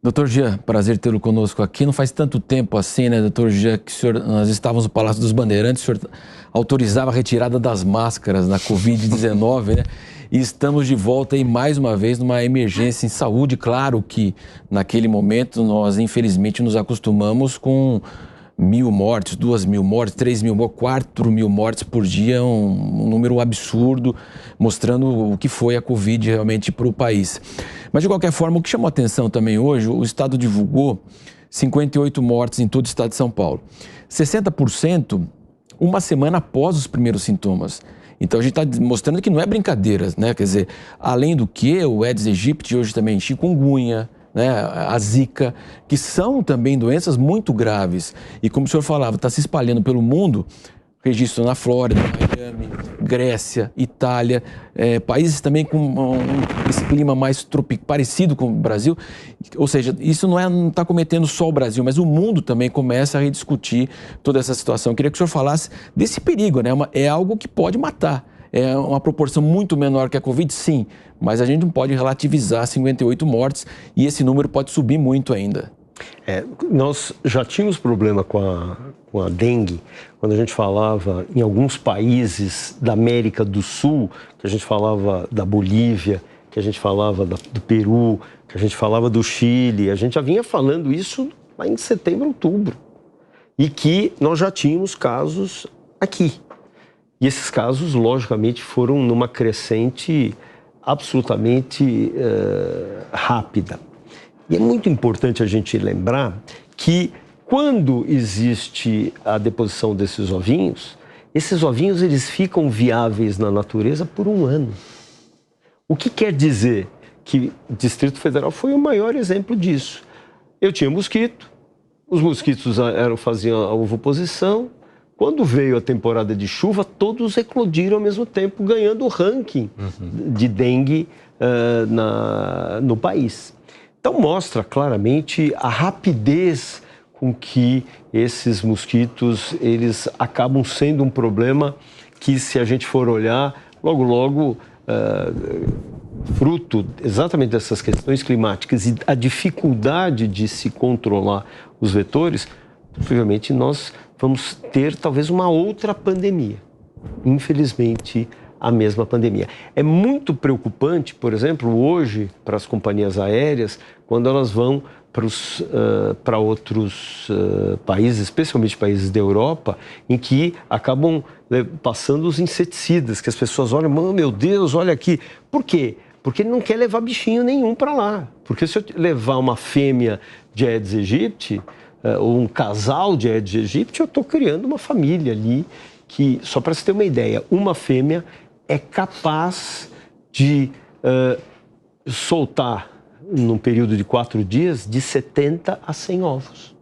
Doutor Jean, prazer tê-lo conosco aqui. Não faz tanto tempo assim, né, doutor Jean, que nós estávamos no Palácio dos Bandeirantes, o senhor autorizava a retirada das máscaras na Covid-19, né? E estamos de volta aí mais uma vez numa emergência em saúde. Claro que naquele momento nós, infelizmente, nos acostumamos com 1.000 mortes, 2.000 mortes, 3.000 mortes, 4.000 mortes por dia, um número absurdo, mostrando o que foi a Covid realmente para o país. Mas, de qualquer forma, o que chamou a atenção também hoje, o Estado divulgou 58 mortes em todo o Estado de São Paulo. 60% uma semana após os primeiros sintomas. Então, a gente está mostrando que não é brincadeira, né? Quer dizer, além do que, o Aedes aegypti, hoje também chikungunya, né, a Zika, que são também doenças muito graves. E como o senhor falava, está se espalhando pelo mundo, registro na Flórida, Miami, Grécia, Itália, países também com esse clima mais tropical, parecido com o Brasil. Ou seja, isso não está cometendo só o Brasil, mas o mundo também começa a rediscutir toda essa situação. Eu queria que o senhor falasse desse perigo, né? É algo que pode matar. É uma proporção muito menor que a Covid, sim, mas a gente não pode relativizar 58 mortes e esse número pode subir muito ainda. Nós já tínhamos problema com a dengue, quando a gente falava em alguns países da América do Sul, que a gente falava da Bolívia, que a gente falava do Peru, que a gente falava do Chile, a gente já vinha falando isso lá em setembro, outubro, e que nós já tínhamos casos aqui. E esses casos, logicamente, foram numa crescente absolutamente rápida. E é muito importante a gente lembrar que quando existe a deposição desses ovinhos, esses ovinhos eles ficam viáveis na natureza por 1 ano. O que quer dizer que o Distrito Federal foi o maior exemplo disso. Eu tinha mosquito, os mosquitos faziam a ovoposição. Quando veio a temporada de chuva, todos eclodiram ao mesmo tempo, ganhando o ranking de dengue no país. Então mostra claramente a rapidez com que esses mosquitos eles acabam sendo um problema que, se a gente for olhar, logo, fruto exatamente dessas questões climáticas e a dificuldade de se controlar os vetores, possivelmente nós vamos ter talvez uma outra pandemia. Infelizmente, a mesma pandemia. É muito preocupante, por exemplo, hoje, para as companhias aéreas, quando elas vão para outros países, especialmente países da Europa, em que acabam passando os inseticidas, que as pessoas olham, meu Deus, olha aqui. Por quê? Porque ele não quer levar bichinho nenhum para lá. Porque se eu levar uma fêmea de Aedes aegypti, ou um casal de Aedes aegypti, eu estou criando uma família ali que, só para você ter uma ideia, uma fêmea é capaz de soltar, num período de 4 dias, de 70 a 100 ovos.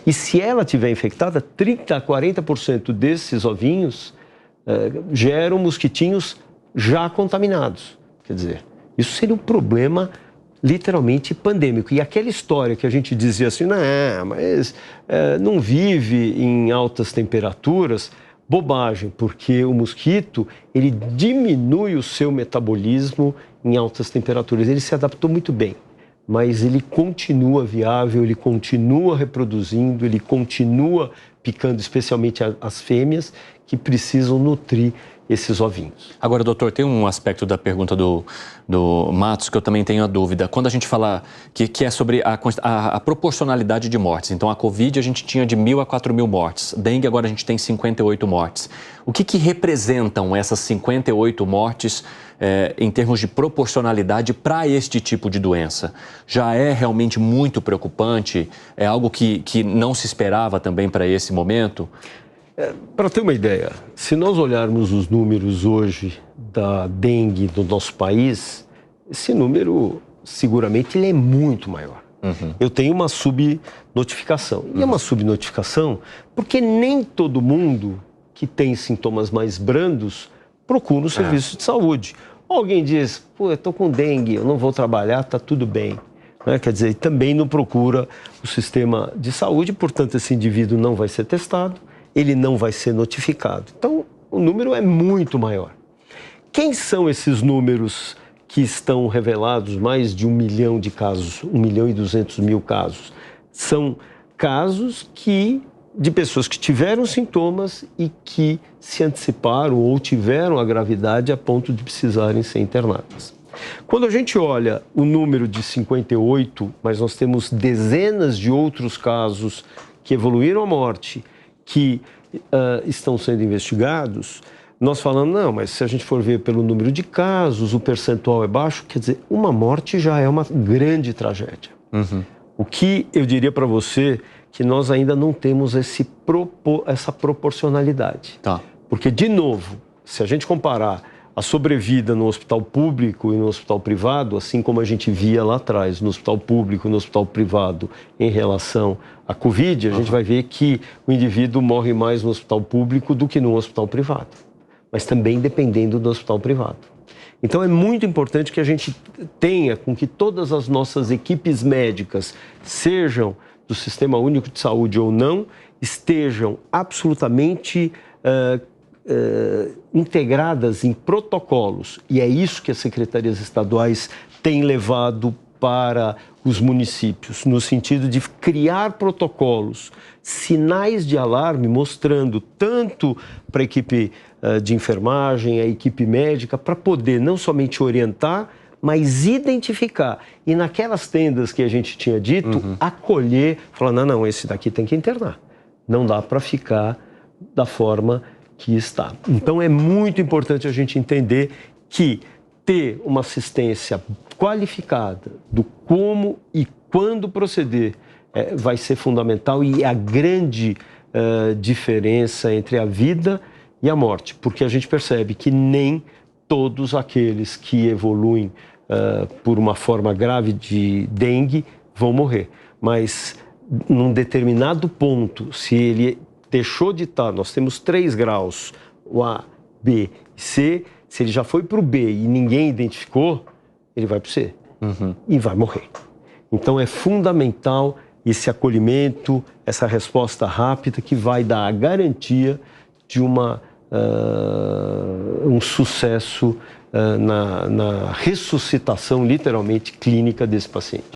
E se ela estiver infectada, 30% a 40% desses ovinhos geram mosquitinhos já contaminados. Quer dizer, isso seria um problema literalmente pandêmico. E aquela história que a gente dizia assim, mas não vive em altas temperaturas, bobagem, porque o mosquito, ele diminui o seu metabolismo em altas temperaturas. Ele se adaptou muito bem, mas ele continua viável, ele continua reproduzindo, ele continua picando, especialmente as fêmeas, que precisam nutrir esses ovinhos. Agora, doutor, tem um aspecto da pergunta do Matos que eu também tenho a dúvida. Quando a gente fala que é sobre a proporcionalidade de mortes, então a Covid a gente tinha de 1.000 a 4.000 mortes, dengue agora a gente tem 58 mortes. O que representam essas 58 mortes em termos de proporcionalidade para este tipo de doença? Já é realmente muito preocupante? É algo que não se esperava também para esse momento? Para ter uma ideia, se nós olharmos os números hoje da dengue no nosso país, esse número seguramente ele é muito maior. Eu tenho uma subnotificação. E é uma subnotificação porque nem todo mundo que tem sintomas mais brandos procura o serviço de saúde. Alguém diz, eu estou com dengue, eu não vou trabalhar, está tudo bem. Quer dizer, também não procura o sistema de saúde, portanto esse indivíduo não vai ser testado, ele não vai ser notificado. Então, o número é muito maior. Quem são esses números que estão revelados, mais de 1 milhão de casos, 1.200.000 casos, são casos de pessoas que tiveram sintomas e que se anteciparam ou tiveram a gravidade a ponto de precisarem ser internadas. Quando a gente olha o número de 58, mas nós temos dezenas de outros casos que evoluíram à morte, que estão sendo investigados, nós falamos, não, mas se a gente for ver pelo número de casos, o percentual é baixo, quer dizer, uma morte já é uma grande tragédia. Uhum. O que eu diria para você que nós ainda não temos essa proporcionalidade. Tá. Porque, de novo, se a gente comparar a sobrevida no hospital público e no hospital privado, assim como a gente via lá atrás no hospital público e no hospital privado em relação à Covid, a gente vai ver que o indivíduo morre mais no hospital público do que no hospital privado, mas também dependendo do hospital privado. Então é muito importante que a gente tenha com que todas as nossas equipes médicas, sejam do Sistema Único de Saúde ou não, estejam absolutamente integradas em protocolos. E é isso que as secretarias estaduais têm levado para os municípios, no sentido de criar protocolos, sinais de alarme, mostrando tanto para a equipe de enfermagem, a equipe médica, para poder não somente orientar, mas identificar. E naquelas tendas que a gente tinha dito, acolher, falar, não, esse daqui tem que internar. Não dá para ficar da forma que está. Então é muito importante a gente entender que ter uma assistência qualificada do como e quando proceder vai ser fundamental e a grande diferença entre a vida e a morte, porque a gente percebe que nem todos aqueles que evoluem por uma forma grave de dengue vão morrer, mas num determinado ponto, se ele deixou de estar, nós temos 3 graus, o A, B e C, se ele já foi para o B e ninguém identificou, ele vai para o C e vai morrer. Então é fundamental esse acolhimento, essa resposta rápida que vai dar a garantia de um sucesso na ressuscitação, literalmente, clínica desse paciente.